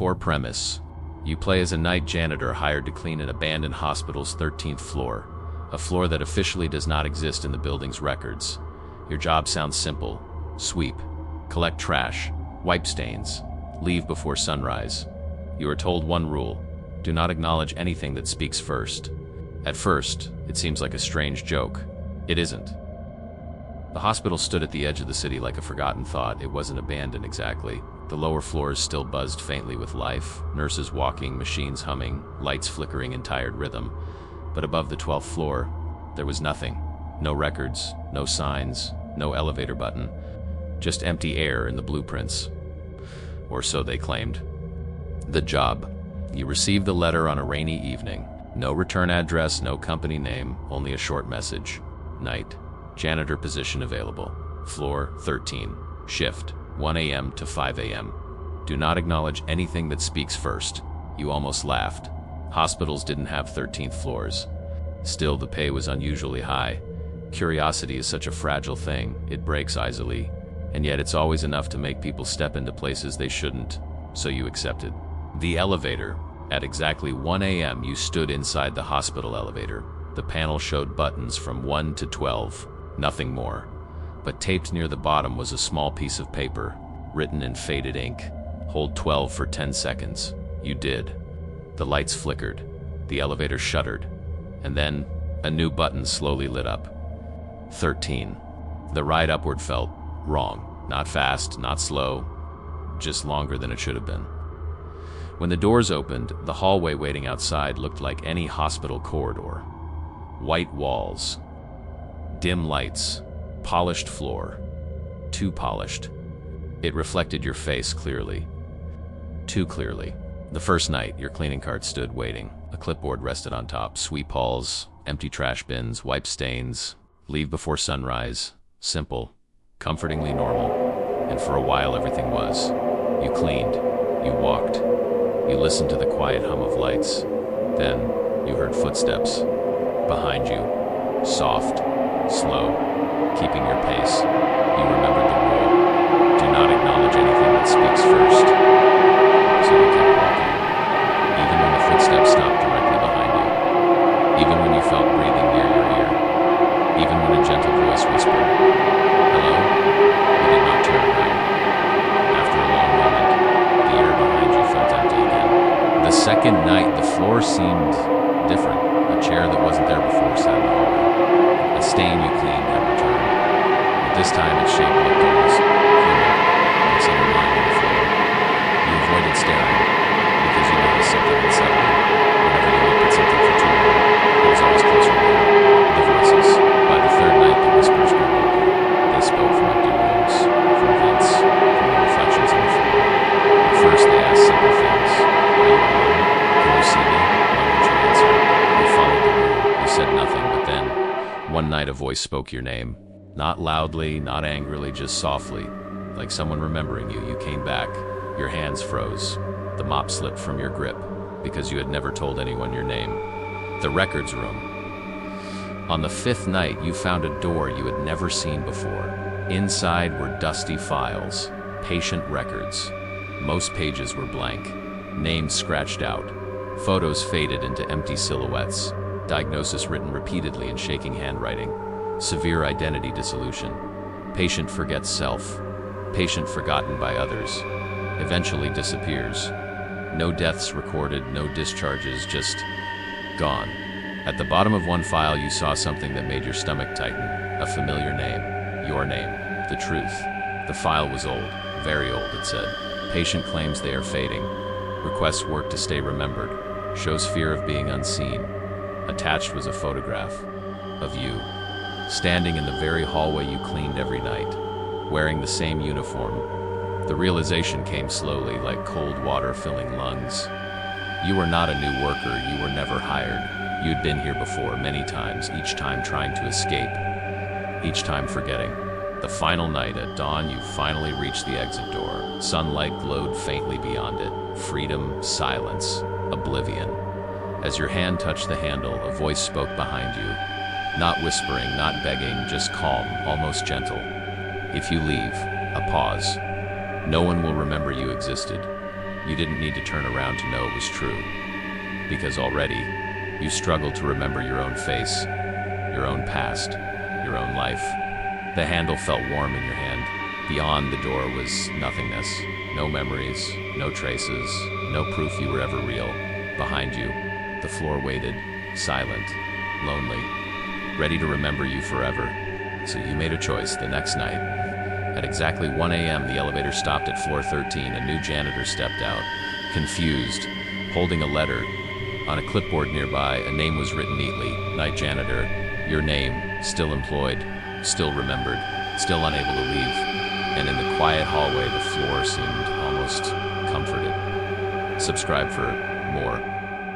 Core premise. You play as a night janitor hired to clean an abandoned hospital's 13th floor, a floor that officially does not exist in the building's records. Your job sounds simple. Sweep, collect trash, wipe stains, leave before sunrise. You are told one rule: do not acknowledge anything that speaks first. At first, it seems like a strange joke. It isn't. The hospital stood at the edge of the city like a forgotten thought. It wasn't abandoned exactly. The lower floors still buzzed faintly with life, nurses walking, machines humming, lights flickering in tired rhythm. But above the 12th floor, there was nothing. No records, no signs, no elevator button. Just empty air in the blueprints. Or so they claimed. The job. You received the letter on a rainy evening. No return address, no company name, only a short message. Night. Janitor position available. Floor 13. Shift. 1 a.m. to 5 a.m. Do not acknowledge anything that speaks first. You almost laughed. Hospitals didn't have 13th floors. Still, the pay was unusually high. Curiosity is such a fragile thing. It breaks easily. And yet it's always enough to make people step into places they shouldn't. So you accepted. The elevator. At exactly 1 a.m. you stood inside the hospital elevator. The panel showed buttons from 1 to 12. Nothing more. But taped near the bottom was a small piece of paper, written in faded ink. Hold 12 for 10 seconds. You did. The lights flickered. The elevator shuddered. And then, a new button slowly lit up. 13. The ride upward felt wrong. Not fast, not slow, just longer than it should have been. When the doors opened, the hallway waiting outside looked like any hospital corridor. White walls, dim lights, polished floor. Too polished. It reflected your face clearly. Too clearly. The first night, your cleaning cart stood waiting. A clipboard rested on top. Sweep halls, empty trash bins, wipe stains, leave before sunrise. Simple, comfortingly normal. And for a while everything was. You cleaned, you walked, you listened to the quiet hum of lights. Then you heard footsteps behind you, soft, slow, keeping your pace. You remembered the rule. Do not acknowledge anything that speaks first. So you kept walking, even when the footsteps stopped directly behind you, even when you felt breathing near your ear, even when a gentle voice whispered, "Hello?" You did not turn around. After a long moment, the air behind you felt empty again. The second night, the floor seemed different. A chair that wasn't there before sat in the hallway. A stain you cleaned had returned. But this time its shape looked almost human, like someone lying on the floor. You avoided staring, because you noticed something unsettling. Whenever you looked at something for too long, it was always closer to you. The voices. By the third night, the whispers grew louder. They spoke from empty rooms, from vents, from the reflections on the floor. At first, they asked simple things. Are you alone? Can you see me? Why won't you answer? You followed the room. You said nothing, but then, one night a voice spoke your name. Not loudly, not angrily, just softly. Like someone remembering you. You came back. Your hands froze. The mop slipped from your grip, because you had never told anyone your name. The records room. On the 5th night, you found a door you had never seen before. Inside were dusty files, patient records. Most pages were blank, names scratched out, photos faded into empty silhouettes, diagnosis written repeatedly in shaking handwriting, severe identity dissolution. Patient forgets self, patient forgotten by others, eventually disappears. No deaths recorded, no discharges, just gone. At the bottom of one file, you saw something that made your stomach tighten. A familiar name. Your name. The truth. The file was old. Very old, it said. Patient claims they are fading. Requests work to stay remembered. Shows fear of being unseen. Attached was a photograph of you, standing in the very hallway you cleaned every night, wearing the same uniform. The realization came slowly, like cold water filling lungs. You were not a new worker. You were never hired. You'd been here before, many times, each time trying to escape, each time forgetting. The final night, at dawn, you finally reached the exit door. Sunlight glowed faintly beyond it. Freedom, silence, oblivion. As your hand touched the handle, a voice spoke behind you. Not whispering, not begging, just calm, almost gentle. If you leave, a pause. No one will remember you existed. You didn't need to turn around to know it was true, because already, you struggled to remember your own face, your own past, your own life. The handle felt warm in your hand. Beyond the door was nothingness. No memories, no traces, no proof you were ever real. Behind you, the floor waited, silent, lonely, ready to remember you forever. So you made a choice the next night. At exactly 1 a.m., the elevator stopped at floor 13. A new janitor stepped out, confused, holding a letter. On a clipboard nearby, a name was written neatly: Night Janitor. Your name, still employed, still remembered, still unable to leave. And in the quiet hallway, the floor seemed almost comforted. Subscribe for more.